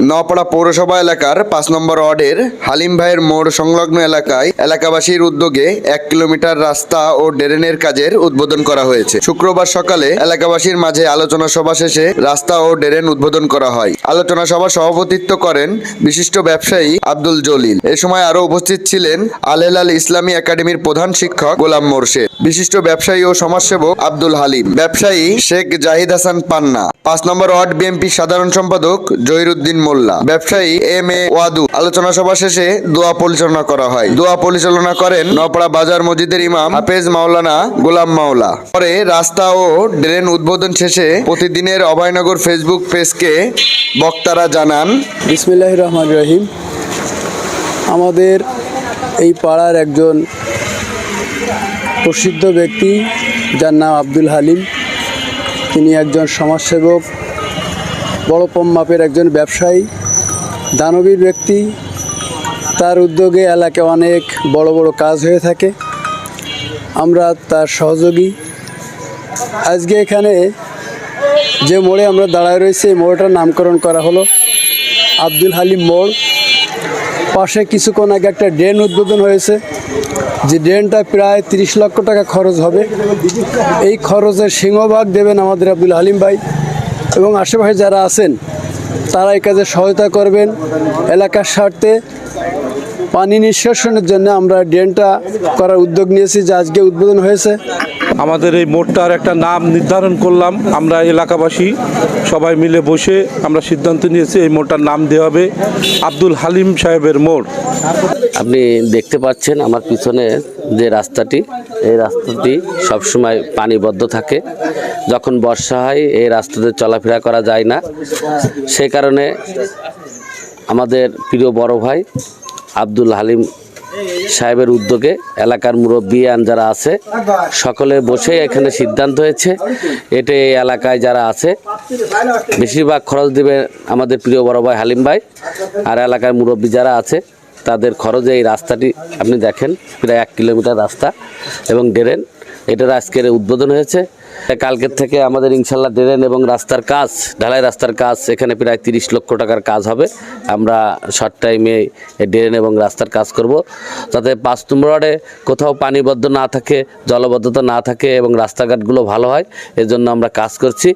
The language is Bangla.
নওপাড়া পৌরসভা এলাকার ৫ নম্বর ওয়ার্ডের হালিম ভাইয়ের মোড় সংলগ্ন এলাকায় এলাকাবাসীর উদ্যোগে ১ কিলোমিটার রাস্তা ও ড্রেনের কাজের উদ্বোধন করা হয়েছে। শুক্রবার সকালে এলাকাবাসীর মাঝে আলোচনা সভা শেষে রাস্তা ও ড্রেন উদ্বোধন করা হয়। আলোচনা সভা সভাপতিত্ব করেন বিশিষ্ট ব্যবসায়ী আব্দুল জলিল। এ সময় আরো উপস্থিত ছিলেন আল হেলাল ইসলামী একাডেমির প্রধান শিক্ষক গোলাম মোর্শেদ, বিশিষ্ট ব্যবসায়ী ও সমাজসেবক আব্দুল হালিম, ব্যবসায়ী শেখ জাহিদ হাসান পান্না, ৫ নম্বর ওয়ার্ড বিএনপি সাধারণ সম্পাদক জহিরুদ্দিন মোল্লা, ব্যবসায়ী এম.এ. ওয়াদু। আলোচনা সভা শেষে দোয়া পরিচালনা করা হয়। দোয়া পরিচালনা করেন নওপাড়া বাজার মসজিদের ইমাম হাফেজ মাওলানা গোলাম মাওলা। পরে রাস্তা ও ড্রেন উদ্বোধন শেষে প্রতিদিনের অভয়নগর ফেসবুক পেজকে বক্তারা জানান, বিসমিল্লাহির রহমানির রহিম। আমাদের এই পাড়ার একজন প্রসিদ্ধ ব্যক্তি যার নাম আব্দুল হালিম, তিনি একজন সমাজসেবক, বড় মাপের একজন ব্যবসায়ী, দানবীর ব্যক্তি। তার উদ্যোগে এলাকায় অনেক বড় বড় কাজ হয়ে থাকে, আমরা তার সহযোগী। আজকে এখানে যে মোড়ে আমরা দাঁড়ায় রয়েছি, এই মোড়টার নামকরণ করা হলো আব্দুল হালিম মোড়। পাশে কিছুক্ষণ আগে একটা ড্রেন উদ্বোধন হয়েছে, যে ড্রেনটা প্রায় ৩০ লক্ষ টাকা খরচ হবে। এই খরচের সিংহভাগ দেবেন আমাদের আব্দুল হালিম ভাই, এবং আশেপাশে যারা আছেন তারা এই কাজে সহায়তা করবেন। এলাকার স্বার্থে পানি নিষ্কাশনের জন্য আমরা ড্রেনটা করার উদ্যোগ নিয়েছি, যা আজকে উদ্বোধন হয়েছে। আমাদের এই মোড়টার একটা নাম নির্ধারণ করলাম, আমরা এলাকাবাসী সবাই মিলে বসে আমরা সিদ্ধান্ত নিয়েছি এই মোড়টার নাম দেওয়া হবে আব্দুল হালিম সাহেবের মোড়। আপনি দেখতে পাচ্ছেন আমার পিছনে যে রাস্তাটি, এই রাস্তাটি সবসময় পানিবদ্ধ থাকে। যখন বর্ষা হয় এই রাস্তাতে চলাফেরা করা যায় না। সেই কারণে আমাদের প্রিয় বড় ভাই আব্দুল হালিম সাহেবের উদ্যোগে এলাকার মুরব্বিয়ান যারা আছে সকলে বসে এখানে সিদ্ধান্ত হয়েছে, এটা এই এলাকায় যারা আছে বেশিরভাগ খরচ দেবে আমাদের প্রিয় বড় ভাই হালিম ভাই, আর এলাকার মুরব্বি যারা আছে তাদের খরচে এই রাস্তাটি আপনি দেখেন প্রায় ১ কিলোমিটার রাস্তা এবং ড্রেন, এটার আজকের উদ্বোধন হয়েছে। কালকের থেকে আমাদের ইনশাল্লাহ ড্রেন এবং রাস্তার কাজ, ঢালাই রাস্তার কাজ এখানে প্রায় ৩০ লক্ষ টাকার কাজ হবে। আমরা শর্ট টাইমে ড্রেন এবং রাস্তার কাজ করব, যাতে ৫ নম্বর ওয়ার্ডে কোথাও পানিবদ্ধ না থাকে, জলবদ্ধতা না থাকে এবং রাস্তাঘাটগুলো ভালো হয়, এজন্য আমরা কাজ করছি।